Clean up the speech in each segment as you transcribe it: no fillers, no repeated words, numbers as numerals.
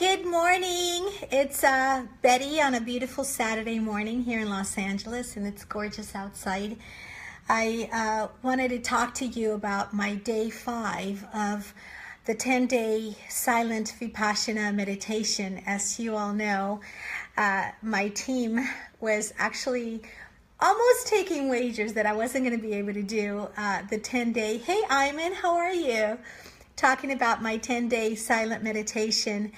Good morning. It's Betty on a beautiful Saturday morning here in Los Angeles, and it's gorgeous outside. I wanted to talk to you about my day 5 of the 10-day silent Vipassana meditation. As you all know, my team was actually almost taking wagers that I wasn't going to be able to do the 10-day. Hey, Iman, how are you? Talking about my 10-day silent meditation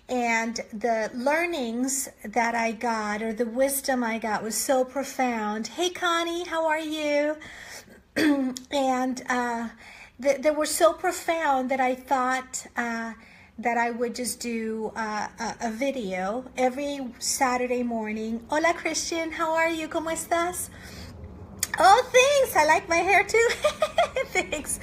and the learnings that I got, or the wisdom I got, was so profound. Hey, Connie, how are you? And they were so profound that I thought that I would just do a video every Saturday morning. Hola, Christian, how are you? ¿Cómo estás? Oh, thanks. I like my hair too. Thanks.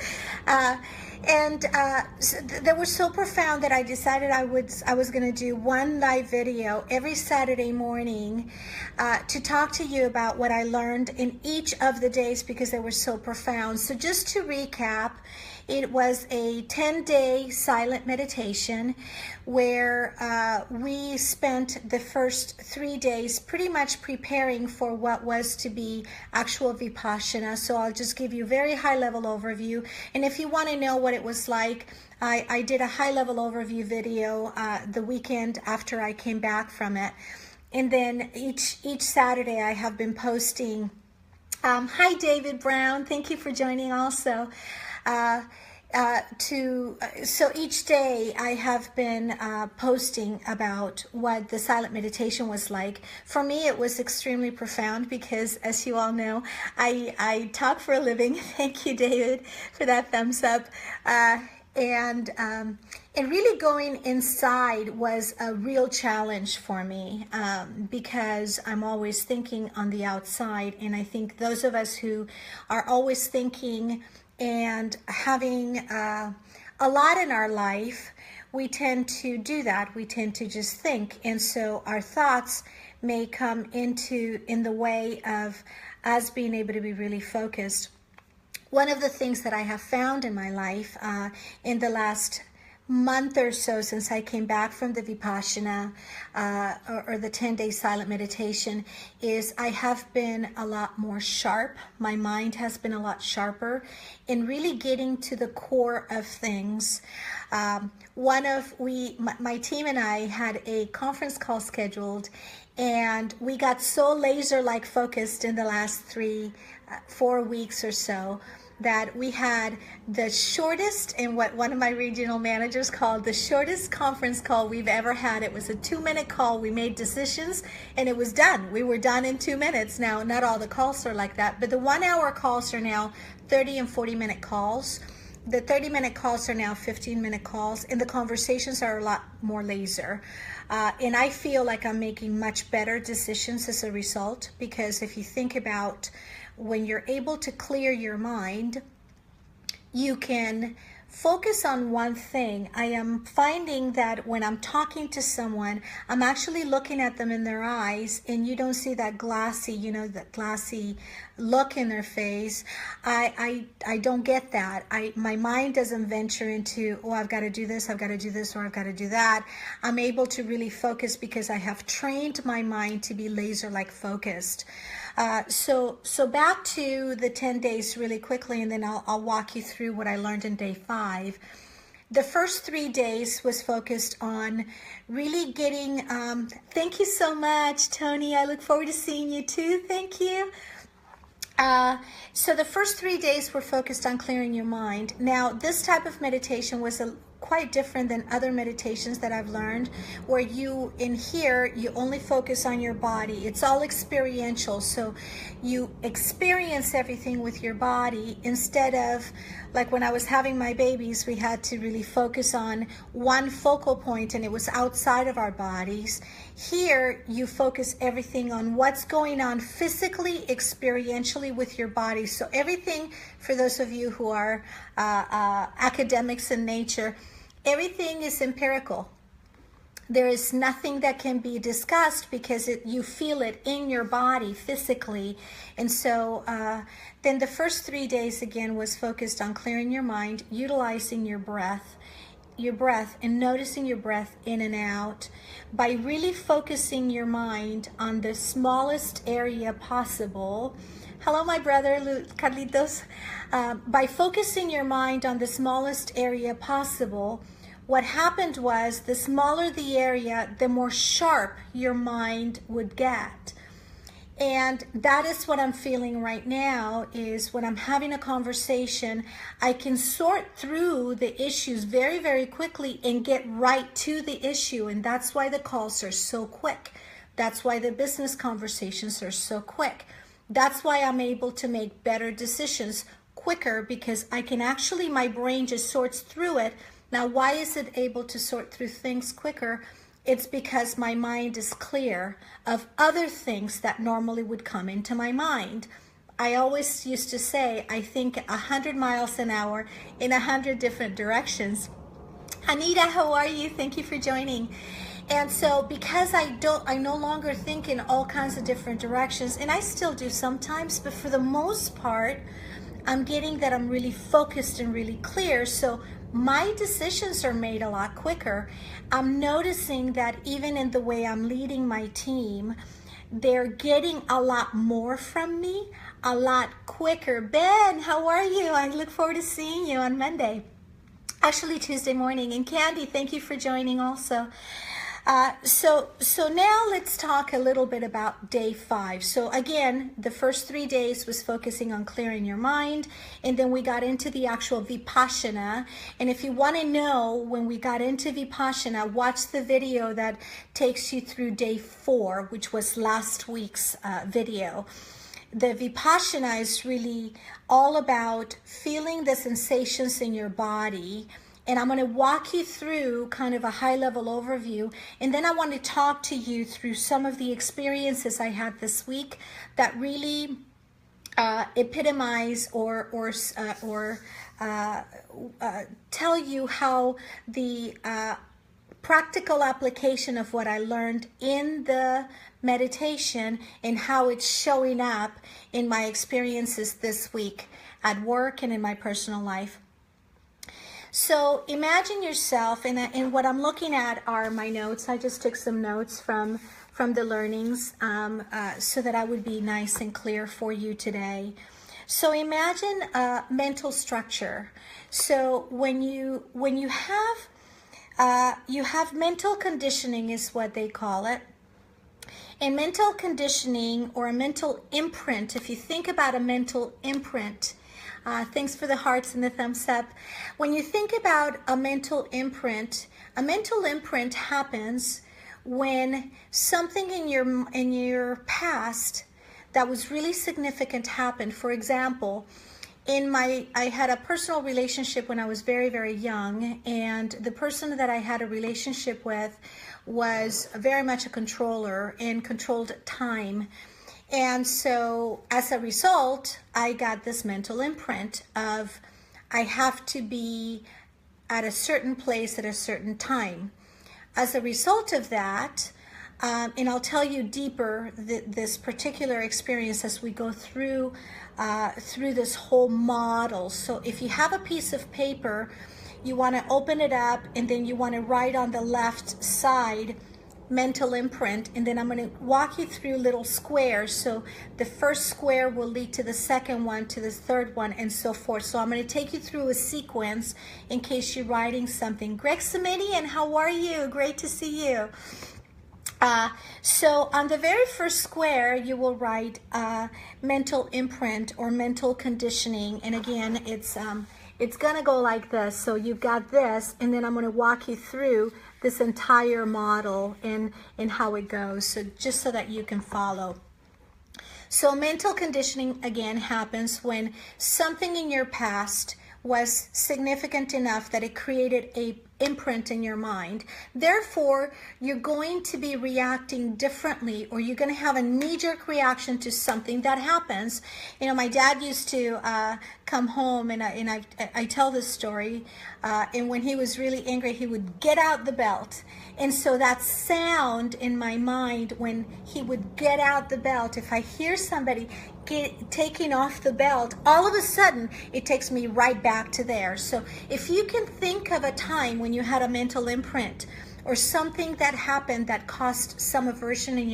They were so profound that I decided I was going to do one live video every Saturday morning to talk to you about what I learned in each of the days, because they were so profound. So just to recap, it was a 10-day silent meditation where we spent the first 3 days pretty much preparing for what was to be actual Vipassana. So I'll just give you a very high-level overview. And if you want to know what it was like, I did a high-level overview video the weekend after I came back from it. And then each Saturday I have been posting. Hi, David Brown. Thank you for joining also. So each day I have been posting about what the silent meditation was like. For me, it was extremely profound because, as you all know, I talk for a living. Thank you, David, for that thumbs up. And really going inside was a real challenge for me because I'm always thinking on the outside. And I think those of us who are always thinking and having a lot in our life, we tend to do that. We tend to just think. And so our thoughts may come in the way of us being able to be really focused. One of the things that I have found in my life in the last month or so since I came back from the Vipassana or the 10-day silent meditation is I have been a lot more sharp. My mind has been a lot sharper in really getting to the core of things. My team and I had a conference call scheduled, and we got so laser-like focused in the last 4 weeks or so that we had the shortest, and what one of my regional managers called the shortest conference call we've ever had. It was a 2-minute call. We made decisions and it was done. We were done in 2 minutes. Now, not all the calls are like that, but the 1-hour calls are now 30 and 40-minute calls. The 30-minute calls are now 15-minute calls, and the conversations are a lot more laser. And I feel like I'm making much better decisions as a result, because if you think about when you're able to clear your mind, you can focus on one thing. I am finding that when I'm talking to someone, I'm actually looking at them in their eyes, and you don't see that glassy, that glassy look in their face. I don't get that. My mind doesn't venture into, oh, I've got to do this, or I've got to do that. I'm able to really focus because I have trained my mind to be laser-like focused. So back to the 10 days really quickly, and then I'll walk you through what I learned in day 5. The first 3 days was focused on really getting, thank you so much, Tony. I look forward to seeing you too. Thank you. So the first 3 days were focused on clearing your mind. Now, this type of meditation was quite different than other meditations that I've learned, where you only focus on your body. It's all experiential, so you experience everything with your body, instead of like when I was having my babies, we had to really focus on one focal point and it was outside of our bodies. Here you focus everything on what's going on physically, experientially with your body. So everything, for those of you who are academics in nature, everything is empirical. There is nothing that can be discussed because you feel it in your body physically. And so then the first 3 days again was focused on clearing your mind, utilizing your breath, your breath and noticing your breath in and out by really focusing your mind on the smallest area possible. Hello, my brother, Carlitos. By focusing your mind on the smallest area possible, what happened was the smaller the area, the more sharp your mind would get. And that is what I'm feeling right now, is when I'm having a conversation, I can sort through the issues very, very quickly and get right to the issue. And that's why the calls are so quick. That's why the business conversations are so quick. That's why I'm able to make better decisions quicker, because I can actually, my brain just sorts through it. Now, why is it able to sort through things quicker? It's because my mind is clear of other things that normally would come into my mind. I always used to say, I think 100 miles an hour in 100 different directions. Anita, how are you? Thank you for joining. And so because I no longer think in all kinds of different directions, and I still do sometimes, but for the most part, I'm getting that I'm really focused and really clear. So my decisions are made a lot quicker. I'm noticing that even in the way I'm leading my team, they're getting a lot more from me, a lot quicker. Ben, how are you? I look forward to seeing you on Monday. Actually, Tuesday morning. And Candy, thank you for joining also. So now let's talk a little bit about day 5. So again, the first 3 days was focusing on clearing your mind, and then we got into the actual Vipassana. And if you want to know when we got into Vipassana, watch the video that takes you through day 4, which was last week's video. The Vipassana is really all about feeling the sensations in your body. And I'm going to walk you through kind of a high-level overview. And then I want to talk to you through some of the experiences I had this week that really epitomize or tell you how the practical application of what I learned in the meditation and how it's showing up in my experiences this week at work and in my personal life. So imagine yourself, and what I'm looking at are my notes. I just took some notes from the learnings so that I would be nice and clear for you today. So imagine a mental structure. So when you have mental conditioning is what they call it. And mental conditioning, or a mental imprint, if you think about a mental imprint, thanks for the hearts and the thumbs up. When you think about a mental imprint happens when something in your past that was really significant happened. For example, I had a personal relationship when I was very, very young, and the person that I had a relationship with was very much a controller and controlled time. And so as a result, I got this mental imprint of I have to be at a certain place at a certain time. As a result of that, and I'll tell you deeper this particular experience as we go through this whole model. So if you have a piece of paper, you want to open it up, and then you want to write on the left side mental imprint, and then I'm going to walk you through little squares. So the first square will lead to the second one, to the third one, and so forth. So I'm going to take you through a sequence in case you're writing something. Greg Samedian, how are you? Great to see you. So on the very first square, you will write mental imprint or mental conditioning. And again, it's going to go like this. So you've got this, and then I'm going to walk you through this entire model and how it goes, so just so that you can follow. So mental conditioning, again, happens when something in your past was significant enough that it created a imprint in your mind. Therefore, you're going to be reacting differently, or you're going to have a knee-jerk reaction to something that happens. You know, my dad used to come home, and I tell this story, and when he was really angry, he would get out the belt. And so that sound in my mind when he would get out the belt, if I hear somebody taking off the belt, all of a sudden it takes me right back to there. So if you can think of a time when when you had a mental imprint, or something that happened that caused some aversion in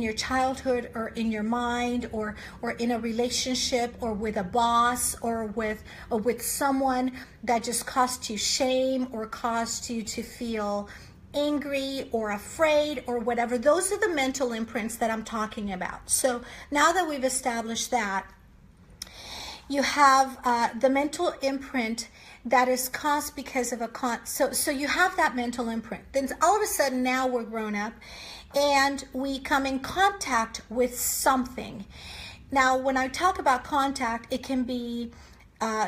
your childhood, or in your mind, or in a relationship, or with a boss, or with someone that just caused you shame, or caused you to feel angry or afraid or whatever. Those are the mental imprints that I'm talking about. So now that we've established that, you have the mental imprint that is caused because of so you have that mental imprint. Then all of a sudden now we're grown up and we come in contact with something. Now when I talk about contact, it can be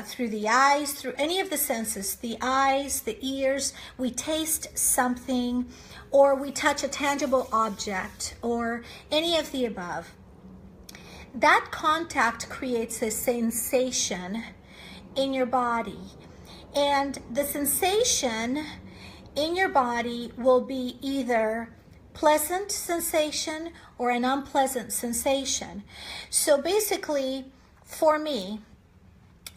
through the eyes, through any of the senses, the eyes, the ears, we taste something, or we touch a tangible object, or any of the above. That contact creates a sensation in your body. And the sensation in your body will be either pleasant sensation or an unpleasant sensation. So basically, for me,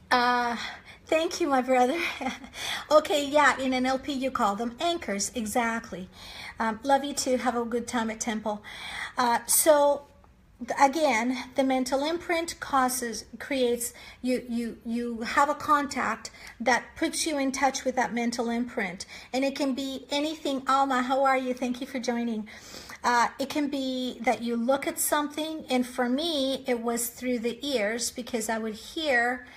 thank you, my brother. Okay, yeah, in NLP you call them anchors, exactly. Love you too, have a good time at Temple. So again, the mental imprint creates, you have a contact that puts you in touch with that mental imprint. And it can be anything. Alma, how are you? Thank you for joining. It can be that you look at something, and for me, it was through the ears, because I would hear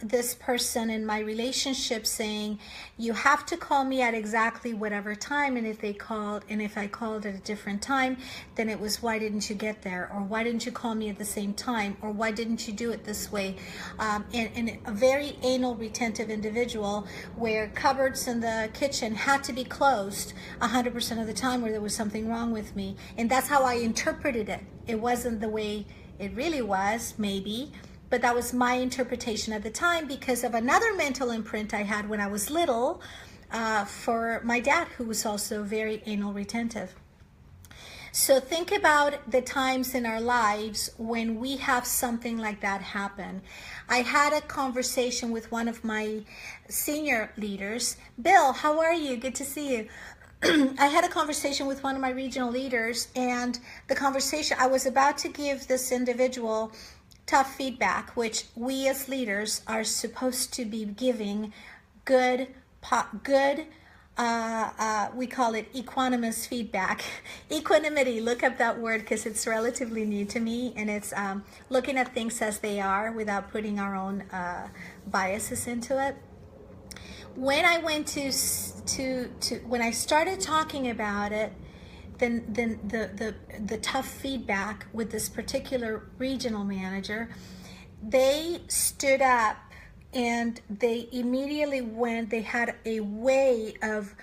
this person in my relationship saying, you have to call me at exactly whatever time, and if I called at a different time, then it was, why didn't you get there, or why didn't you call me at the same time, or why didn't you do it this way? And a very anal retentive individual, where cupboards in the kitchen had to be closed 100% of the time, where there was something wrong with me, and that's how I interpreted it. It wasn't the way it really was, maybe, but that was my interpretation at the time, because of another mental imprint I had when I was little, for my dad, who was also very anal retentive. So think about the times in our lives when we have something like that happen. I had a conversation with one of my senior leaders. Bill, how are you? Good to see you. I had a conversation with one of my regional leaders, and the conversation, I was about to give this individual tough feedback, which we as leaders are supposed to be giving good, we call it equanimous feedback. Equanimity, look up that word, because it's relatively new to me, and it's looking at things as they are without putting our own biases into it. When I went when I started talking about it, then the tough feedback with this particular regional manager, they stood up and they immediately they had a way of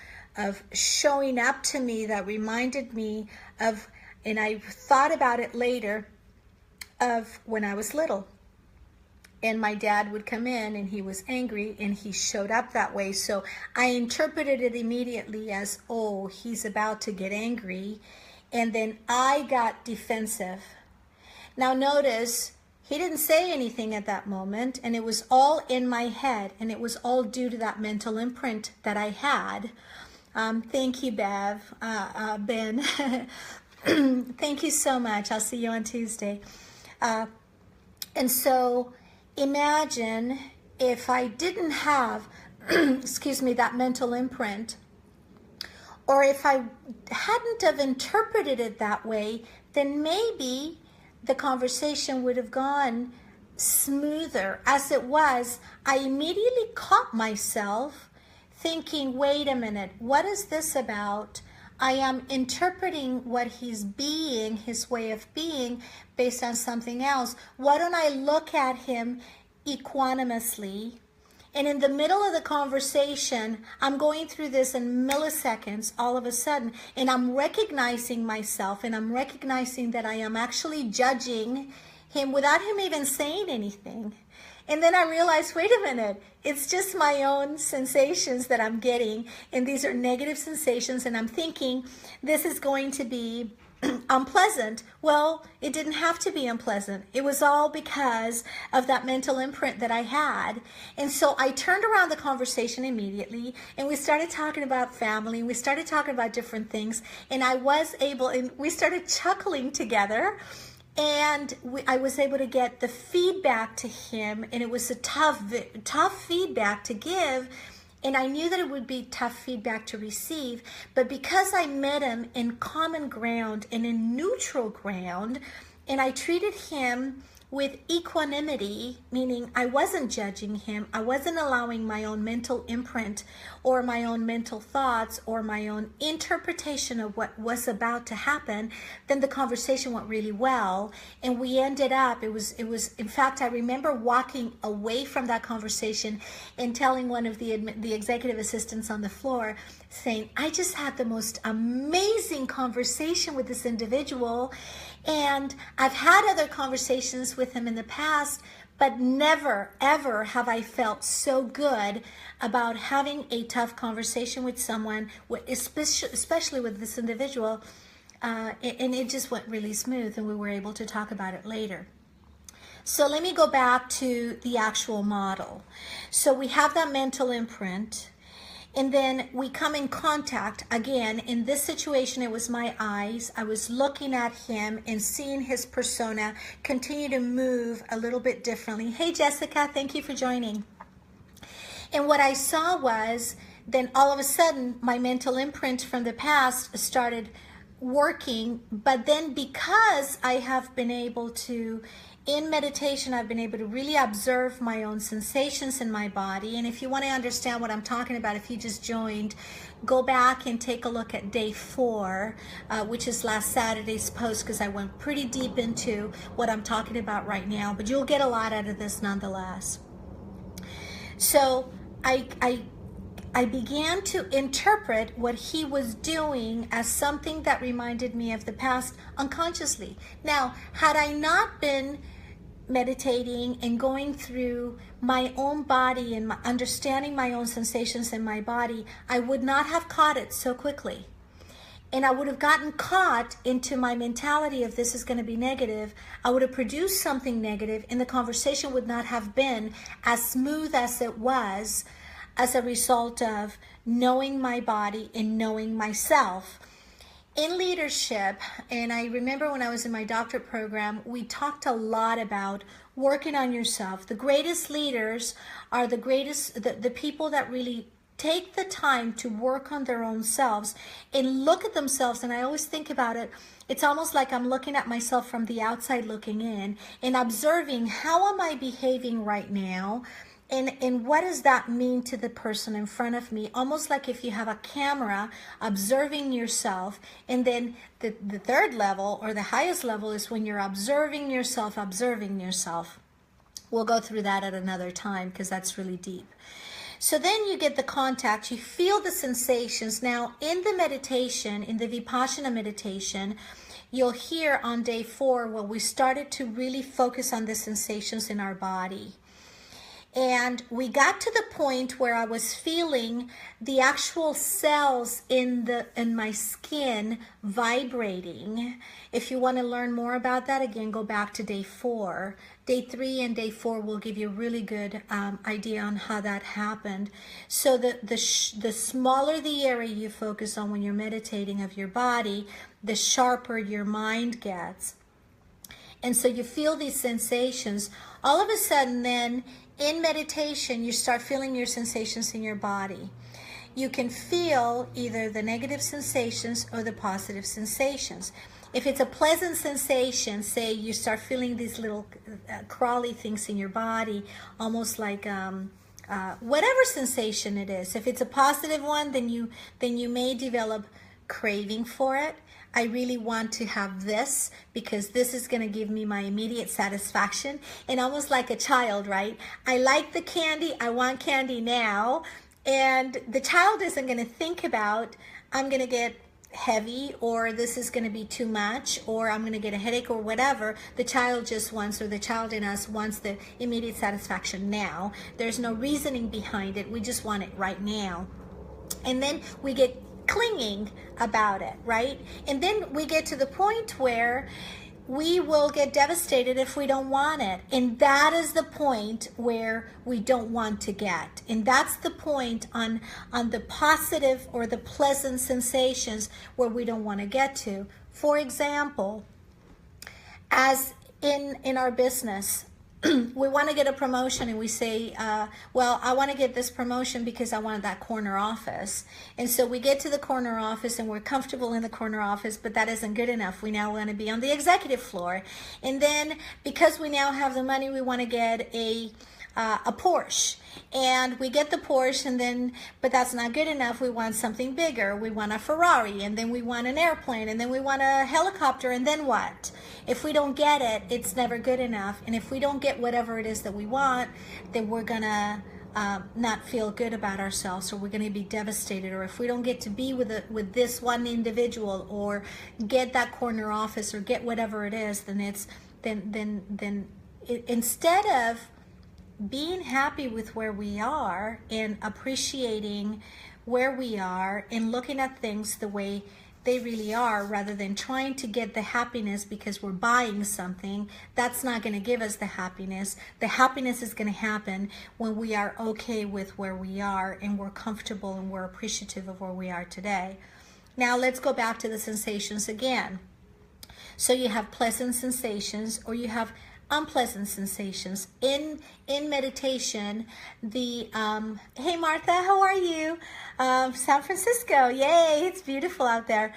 showing up to me that reminded me of, and I thought about it later, of when I was little. And my dad would come in and he was angry and he showed up that way. So I interpreted it immediately as, oh, he's about to get angry. And then I got defensive. Now notice, he didn't say anything at that moment, and it was all in my head, and it was all due to that mental imprint that I had. Thank you, Ben. Thank you so much. I'll see you on Tuesday. And so imagine if I didn't have, excuse me, that mental imprint, or if I hadn't have interpreted it that way, then maybe the conversation would have gone smoother. As it was, I immediately caught myself thinking, wait a minute, what is this about? I am interpreting what he's being, his way of being, based on something else. Why don't I look at him equanimously? And in the middle of the conversation, I'm going through this in milliseconds all of a sudden, and I'm recognizing myself, and I'm recognizing that I am actually judging him without him even saying anything. And then I realized, wait a minute, it's just my own sensations that I'm getting, and these are negative sensations, and I'm thinking this is going to be unpleasant. Well, it didn't have to be unpleasant. It was all because of that mental imprint that I had. And so I turned around the conversation immediately, and we started talking about family. We started talking about different things, and we started chuckling together. And I was able to get the feedback to him, and it was a tough feedback to give. And I knew that it would be tough feedback to receive, but because I met him in common ground and in neutral ground, and I treated him with equanimity, meaning I wasn't judging him, I wasn't allowing my own mental imprint or my own mental thoughts or my own interpretation of what was about to happen, then the conversation went really well. And we ended up, it was, in fact, I remember walking away from that conversation and telling one of the executive assistants on the floor, saying, I just had the most amazing conversation with this individual. And I've had other conversations with him in the past, but never, ever have I felt so good about having a tough conversation with someone, especially with this individual. And it just went really smooth, and we were able to talk about it later. So let me go back to the actual model. So we have that mental imprint. And then we come in contact. Again, in this situation, it was my eyes. I was looking at him and seeing his persona continue to move a little bit differently. Hey, Jessica, thank you for joining. And what I saw was, then all of a sudden, my mental imprint from the past started working. But then because I have been able to, in meditation, I've been able to really observe my own sensations in my body. And if you want to understand what I'm talking about, if you just joined, go back and take a look at day 4, which is last Saturday's post, because I went pretty deep into what I'm talking about right now. But you'll get a lot out of this nonetheless. So I began to interpret what he was doing as something that reminded me of the past unconsciously. Now, had I not been meditating and going through my own body and understanding my own sensations in my body, I would not have caught it so quickly. And I would have gotten caught into my mentality of this is going to be negative. I would have produced something negative, and the conversation would not have been as smooth as it was, as a result of knowing my body and knowing myself. In leadership, and I remember when I was in my doctorate program, we talked a lot about working on yourself. The greatest leaders are the people that really take the time to work on their own selves and look at themselves. And I always think about it, it's almost like I'm looking at myself from the outside looking in and observing, how am I behaving right now? And what does that mean to the person in front of me? Almost like if you have a camera observing yourself. And then the third level, or the highest level, is when you're observing yourself. We'll go through that at another time because that's really deep. So then you get the contact, you feel the sensations. Now in the meditation, in the Vipassana meditation, you'll hear on day 4 where we started to really focus on the sensations in our body. And we got to the point where I was feeling the actual cells in my skin vibrating. If you want to learn more about that, again, go back to day 4. Day 3 and day 4 will give you a really good idea on how that happened. So the smaller the area you focus on when you're meditating of your body, the sharper your mind gets. And so you feel these sensations. All of a sudden then, in meditation, you start feeling your sensations in your body. You can feel either the negative sensations or the positive sensations. If it's a pleasant sensation, say you start feeling these little crawly things in your body, almost like whatever sensation it is. If it's a positive one, then you may develop craving for it. I really want to have this because this is going to give me my immediate satisfaction. And almost like a child, right? I like the candy. I want candy now. And the child isn't going to think about, I'm going to get heavy, or this is going to be too much, or I'm going to get a headache, or whatever. The child just wants, or the child in us wants the immediate satisfaction now. There's no reasoning behind it. We just want it right now. And then we get clinging about it, right? And then we get to the point where we will get devastated if we don't want it. And that is the point where we don't want to get. And that's the point on the positive or the pleasant sensations where we don't want to get to. For example, as in our business, we want to get a promotion and we say, well, I want to get this promotion because I wanted that corner office. And so we get to the corner office and we're comfortable in the corner office, but that isn't good enough. We now want to be on the executive floor. And then because we now have the money, we want to get a Porsche. And we get the Porsche, and then, but that's not good enough. We want something bigger. We want a Ferrari, and then we want an airplane, and then we want a helicopter, and then what? If we don't get it, it's never good enough. And if we don't get whatever it is that we want, then we're gonna not feel good about ourselves, or we're going to be devastated. Or if we don't get to be with this one individual, or get that corner office, or get whatever it is, then instead of being happy with where we are and appreciating where we are and looking at things the way they really are, rather than trying to get the happiness because we're buying something, that's not going to give us the happiness. The happiness is going to happen when we are okay with where we are and we're comfortable and we're appreciative of where we are today. Now let's go back to the sensations again. So you have pleasant sensations, or you have unpleasant sensations. In meditation, the hey Martha, how are you? San Francisco, yay, it's beautiful out there.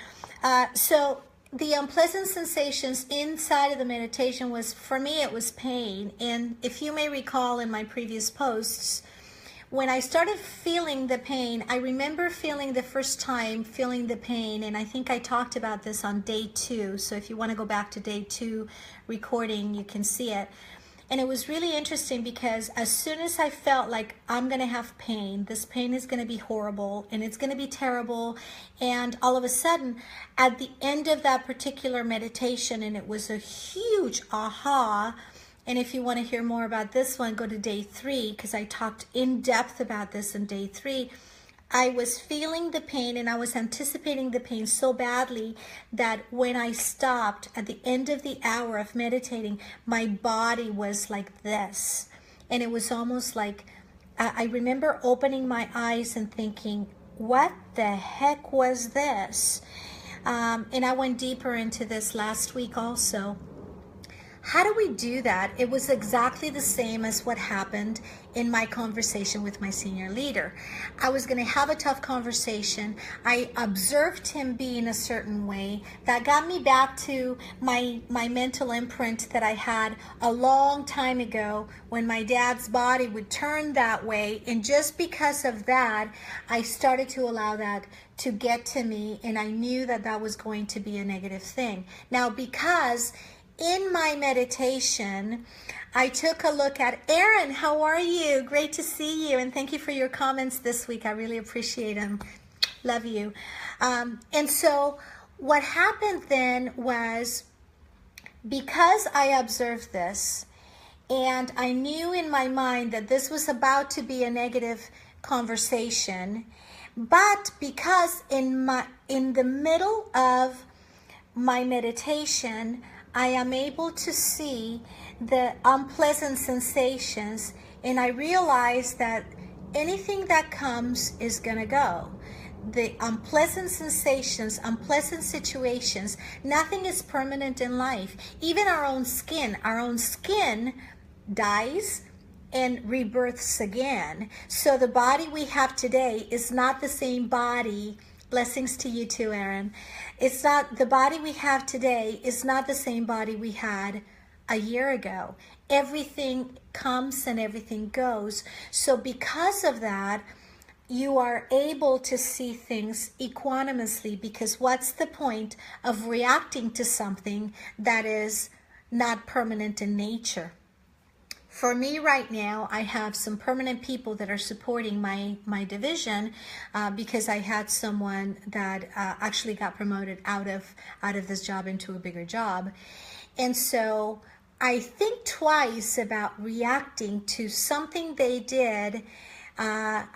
So the unpleasant sensations inside of the meditation was, for me, it was pain. And if you may recall in my previous posts, when I started feeling the pain, I remember feeling the first time feeling the pain, and I think I talked about this on day 2. So if you want to go back to day 2 recording, you can see it. And it was really interesting because as soon as I felt like I'm going to have pain, this pain is going to be horrible and it's going to be terrible. And all of a sudden, at the end of that particular meditation, and it was a huge aha. And if you want to hear more about this one, go to day 3, because I talked in depth about this in day 3. I was feeling the pain and I was anticipating the pain so badly that when I stopped at the end of the hour of meditating, my body was like this. And it was almost like, I remember opening my eyes and thinking, what the heck was this? And I went deeper into this last week also. How do we do that? It was exactly the same as what happened in my conversation with my senior leader. I was going to have a tough conversation. I observed him being a certain way. That got me back to my mental imprint that I had a long time ago when my dad's body would turn that way. And just because of that, I started to allow that to get to me. And I knew that that was going to be a negative thing. Now, because in my meditation, I took a look at Aaron. How are you? Great to see you. And thank you for your comments this week. I really appreciate them. Love you. And so what happened then was, because I observed this and I knew in my mind that this was about to be a negative conversation, but because in the middle of my meditation, I am able to see the unpleasant sensations, and I realize that anything that comes is going to go. The unpleasant sensations, unpleasant situations, nothing is permanent in life. Even our own skin dies and rebirths again. So the body we have today is not the same body. Blessings to you too, Aaron. It's not, the body we have today is not the same body we had a year ago. Everything comes and everything goes. So because of that, you are able to see things equanimously, because what's the point of reacting to something that is not permanent in nature? For me right now, I have some permanent people that are supporting my division because I had someone that actually got promoted out of this job into a bigger job. And so I think twice about reacting to something they did, and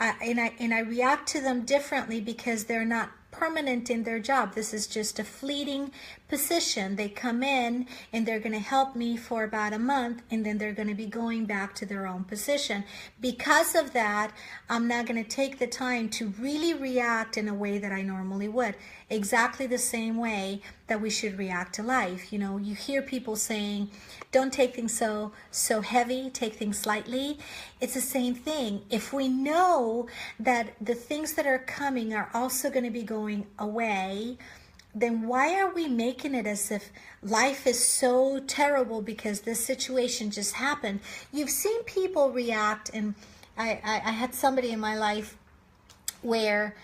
I react to them differently because they're not permanent in their job. This is just a fleeting position. They come in and they're going to help me for about a month, and then they're going to be going back to their own position. Because of that, I'm not going to take the time to really react in a way that I normally would. Exactly the same way that we should react to life. You know, you hear people saying, don't take things so heavy, take things lightly. It's the same thing. If we know that the things that are coming are also going to be going away, then why are we making it as if life is so terrible because this situation just happened? You've seen people react, and I had somebody in my life where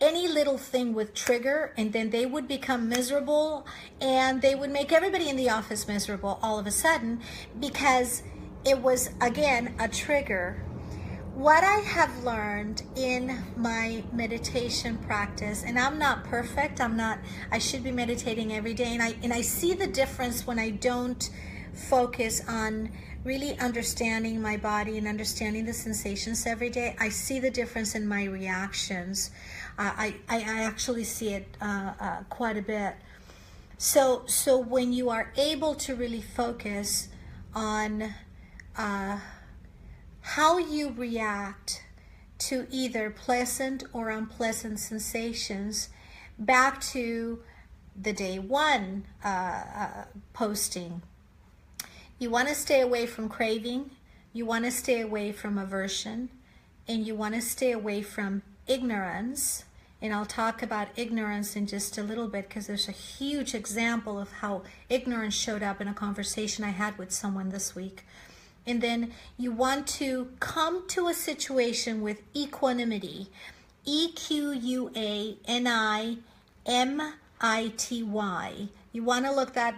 any little thing would trigger, and then they would become miserable, and they would make everybody in the office miserable all of a sudden because it was, again, a trigger. What I have learned in my meditation practice, and I'm not perfect, I should be meditating every day, and I see the difference when I don't focus on really understanding my body and understanding the sensations every day. I see the difference in my reactions. I actually see it quite a bit. So when you are able to really focus on how you react to either pleasant or unpleasant sensations, back to the day one posting, you want to stay away from craving, you want to stay away from aversion, and you want to stay away from ignorance. And I'll talk about ignorance in just a little bit, because there's a huge example of how ignorance showed up in a conversation I had with someone this week. And then you want to come to a situation with equanimity. EQUANIMITY. You want to look that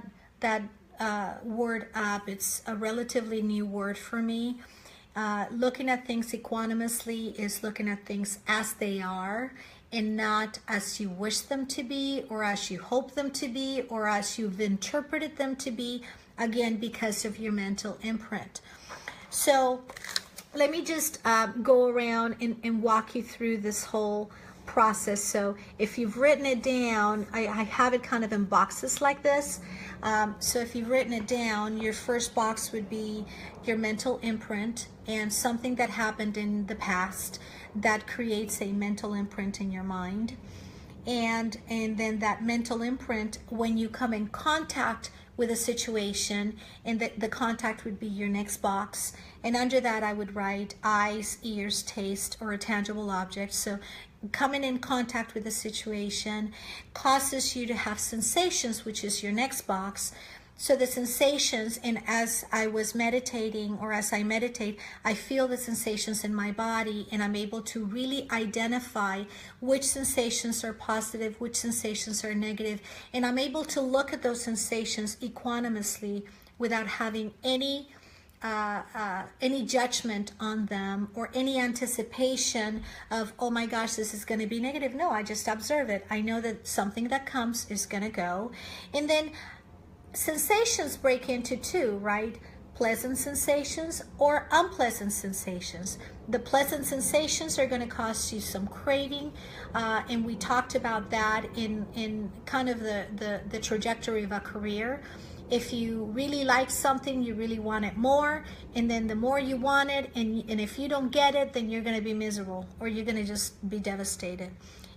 word up. It's a relatively new word for me. Looking at things equanimously is looking at things as they are, and not as you wish them to be, or as you hope them to be, or as you've interpreted them to be, again, because of your mental imprint. So let me just go around and walk you through this whole process. So if you've written it down, I have it kind of in boxes like this. So if you've written it down, your first box would be your mental imprint and something that happened in the past that creates a mental imprint in your mind. And then that mental imprint, when you come in contact with a situation, and the contact would be your next box. And under that I would write eyes, ears, taste, or a tangible object. So coming in contact with a situation causes you to have sensations, which is your next box. So the sensations, and as I was meditating, or as I meditate, I feel the sensations in my body, and I'm able to really identify which sensations are positive, which sensations are negative, and I'm able to look at those sensations equanimously without having any judgment on them, or any anticipation of, oh my gosh, this is going to be negative. No, I just observe it. I know that something that comes is going to go. And then sensations break into two, right? Pleasant sensations or unpleasant sensations. The pleasant sensations are going to cause you some craving, and we talked about that in kind of the trajectory of a career. If you really like something, you really want it more, and then the more you want it, and if you don't get it, then you're going to be miserable, or you're going to just be devastated.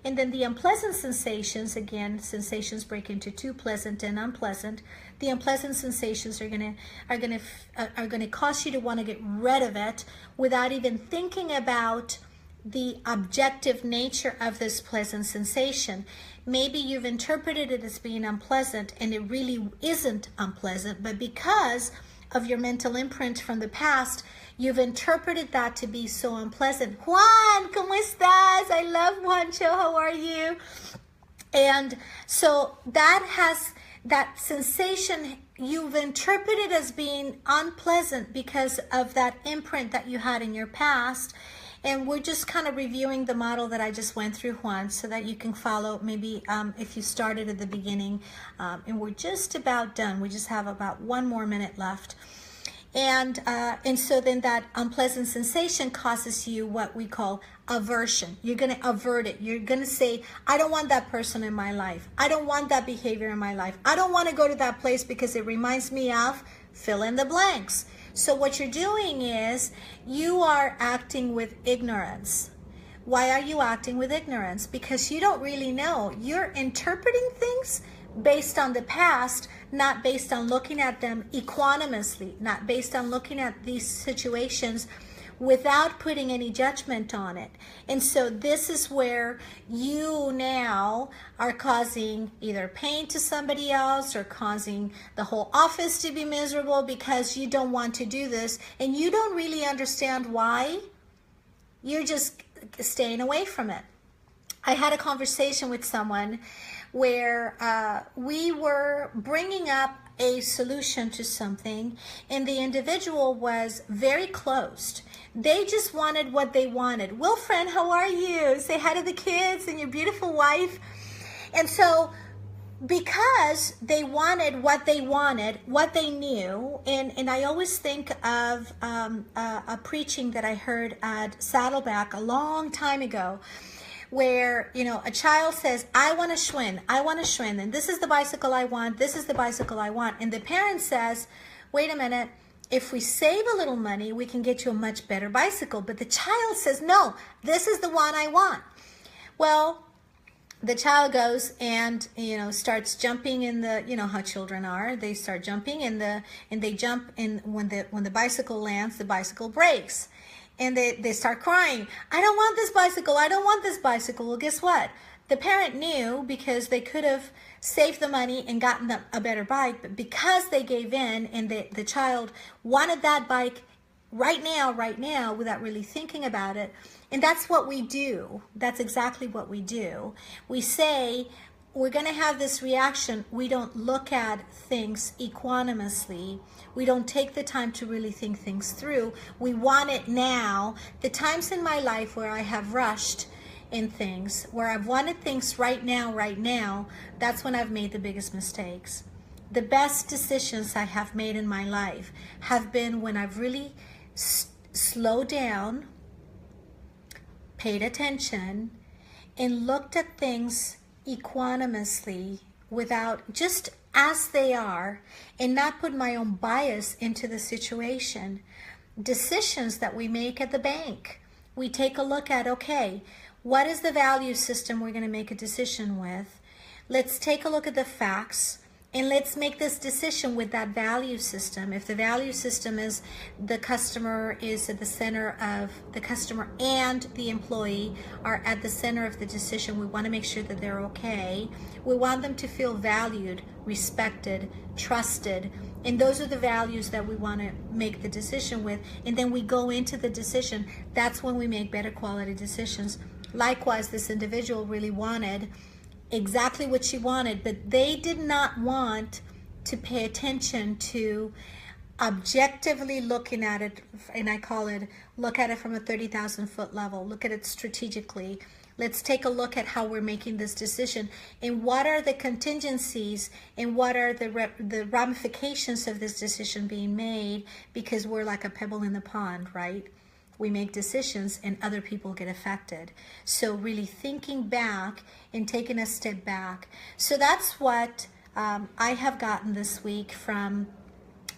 And then the unpleasant sensations, again, sensations break into two, pleasant and unpleasant. The unpleasant sensations are going to cause you to want to get rid of it without even thinking about the objective nature of this pleasant sensation. Maybe you've interpreted it as being unpleasant, and it really isn't unpleasant, but because of your mental imprint from the past, you've interpreted that to be so unpleasant. Juan, ¿cómo estás? I love Juancho. How are you? And so that sensation you've interpreted as being unpleasant because of that imprint that you had in your past. And we're just kind of reviewing the model that I just went through, Juan, so that you can follow, maybe if you started at the beginning. And we're just about done. We just have about 1 more minute left. And so then that unpleasant sensation causes you what we call aversion. You're going to avert it. You're going to say, I don't want that person in my life. I don't want that behavior in my life. I don't want to go to that place because it reminds me of fill in the blanks. So what you're doing is you are acting with ignorance. Why are you acting with ignorance? Because you don't really know. You're interpreting things based on the past, not based on looking at them equanimously, not based on looking at these situations without putting any judgment on it. And so this is where you now are causing either pain to somebody else or causing the whole office to be miserable because you don't want to do this and you don't really understand why. You're just staying away from it. I had a conversation with someone where we were bringing up a solution to something and the individual was very closed. They just wanted what they wanted. Wilfriend, how are you? Say hi to the kids and your beautiful wife. And so because they wanted, what they knew, and I always think of a preaching that I heard at Saddleback a long time ago, where, you know, a child says, I want a Schwinn, and this is the bicycle I want, this is the bicycle I want. And the parent says, wait a minute, if we save a little money, we can get you a much better bicycle. But the child says, no, this is the one I want. Well, the child goes and, you know, starts jumping in the, you know how children are. They start jumping and they jump, and when the bicycle lands, the bicycle breaks. And they start crying, I don't want this bicycle, I don't want this bicycle. Well, guess what? The parent knew because they could have saved the money and gotten them a better bike, but because they gave in and the child wanted that bike right now, without really thinking about it. And that's what we do. That's exactly what we do. We say, we're going to have this reaction. We don't look at things equanimously. We don't take the time to really think things through. We want it now. The times in my life where I have rushed in things, where I've wanted things right now, that's when I've made the biggest mistakes. The best decisions I have made in my life have been when I've really slowed down, paid attention, and looked at things equanimously, without, just as they are, and not put my own bias into the situation. Decisions that we make at the bank, we take a look at, okay, what is the value system we're going to make a decision with? Let's take a look at the facts and let's make this decision with that value system. If the value system is the customer is at the center of the customer and the employee are at the center of the decision, we want to make sure that they're okay. We want them to feel valued, respected, trusted. And those are the values that we want to make the decision with. And then we go into the decision. That's when we make better quality decisions. Likewise, this individual really wanted exactly what she wanted, but they did not want to pay attention to objectively looking at it, and I call it, look at it from a 30,000 foot level, look at it strategically. Let's take a look at how we're making this decision and what are the contingencies and what are the ramifications of this decision being made, because we're like a pebble in the pond, right? We make decisions and other people get affected. So really thinking back and taking a step back. So that's what I have gotten this week from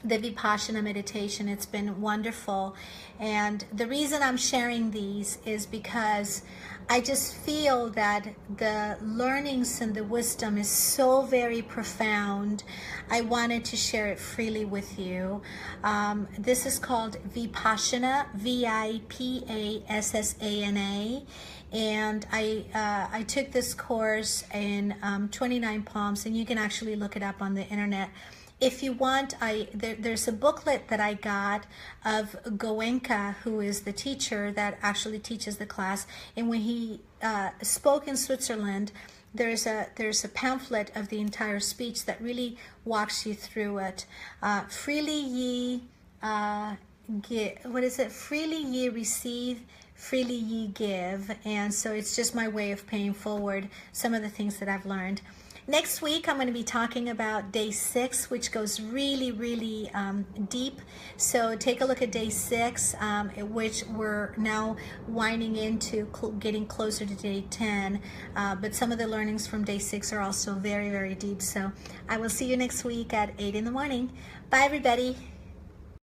the Vipassana meditation. It's been wonderful. And the reason I'm sharing these is because I just feel that the learnings and the wisdom is so very profound. I wanted to share it freely with you. This is called Vipassana, Vipassana. And I took this course in 29 Palms, and you can actually look it up on the internet. If you want, there's a booklet that I got of Goenka, who is the teacher that actually teaches the class. And when he spoke in Switzerland, there's a pamphlet of the entire speech that really walks you through it. Freely ye give. What is it? Freely ye receive, freely ye give. And so it's just my way of paying forward some of the things that I've learned. Next week, I'm going to be talking about day 6, which goes really, really deep. So take a look at day 6, which we're now winding into getting closer to day 10. But some of the learnings from day 6 are also very, very deep. So I will see you next week at 8 in the morning. Bye, everybody.